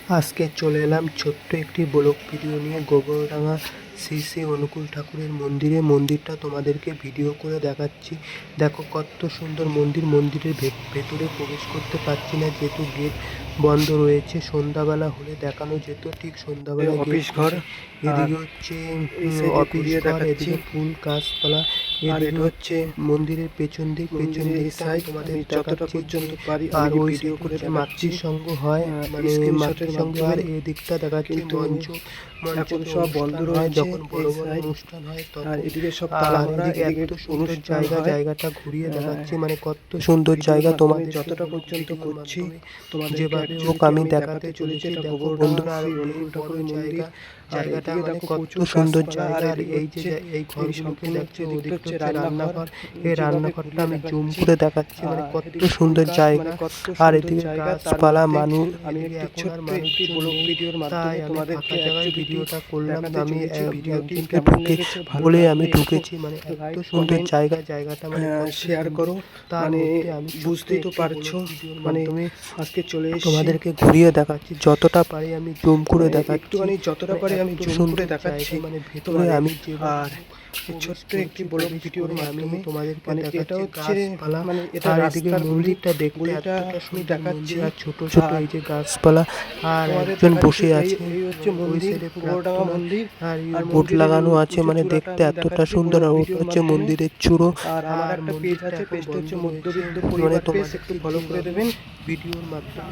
আজকে চলে এলাম ছোট্ট একটি ব্লগ ভিডিও নিয়ে গোবরডাঙ্গা শ্রী শ্রী অনুকূল ঠাকুরের মন্দিরটা তোমাদেরকে ভিডিও করে দেখাচ্ছি। দেখো কত সুন্দর মন্দিরের ভেতরে প্রবেশ করতে পারছি না যেহেতু গেট বন্ধ রয়েছে। সন্ধ্যাবেলা হলে দেখানো যেত, ঠিক সন্ধ্যাবেলা অফিস ঘর। এদিকে হচ্ছে অফিস ঘর, এদিকে ফুল গাছপালা, আর এটা হচ্ছে মন্দিরের পেছন দিকটা তোমাদের যতটা পর্যন্ত পারি আর ওই ভিডিও করে মাতৃসঙ্গ হয়, মানে মাতৃসঙ্গ আর এই দিকটা দেখাচ্ছি। মঞ্চ এখন সব বন্ধ রয়েছে, যখন বড় বড় অনুষ্ঠান হয় তখন। আর এদিকে সব তালা মারা, এদিকে সুন্দর জায়গাটা ঘুরিয়ে দেখাচ্ছি, মানে কত সুন্দর জায়গা। তোমাদের যতটা পর্যন্ত করছি যেভাবে হোক আমি দেখাতে চলেছি। দেখো বন্ধুরা, আর অনুকূল ঠাকুরের জায়গাটা মানে কত সুন্দর জায়গা। আর এই যে এই ঘরগুলোকে দেখছি, ওদিকটা হচ্ছে রান্নাঘর। এই রান্নাঘরটা আমি জুম করে দেখাচ্ছি, মানে কত সুন্দর জায়গা। আর এদিকে গাছপালা, মানুষ। আমি একটি ছোট্ট একটি ব্লগ ভিডিওর মাধ্যমে তোমাদেরকে জায়গায় ভিডিওটা করলাম। আমি একজনকে বলে আমি ঢুকেছি, মানে এত সুন্দর জায়গাটা মানে শেয়ার করো, মানে আমি বুঝতেই তো পারছো। মানে আজকে চলে এসে তোমাদেরকে ঘুরিয়ে দেখাচ্ছি, যতটা পারি আমি জুম করে দেখাচ্ছি, যতটা পারি আমি জুম করে দেখাচ্ছি, মানে ভেতরে আমি। আর ছোট্ট একটি ব্লগ ভিডিওর মাধ্যমে তোমাদেরকে এটা হচ্ছে মানে এটা রাস্তার মন্দিরটা দেখতে এতটা সুন্দর দেখাচ্ছি। আর ছোট এই যে গাছপালা, আর একজন বসে আছে। এই হচ্ছে মন্দির, গোবরডাঙ্গা মন্দির। আর বোর্ড লাগানো আছে, মানে দেখতে এতটা সুন্দর। আর ওটা হচ্ছে মন্দিরের চূড়ো। আর আমার একটা পেজ আছে, পেজটা হচ্ছে মধ্যবিত্ত পরিবার পেজ, একটু ফলো করে দেবেন ভিডিওর মাধ্যমে।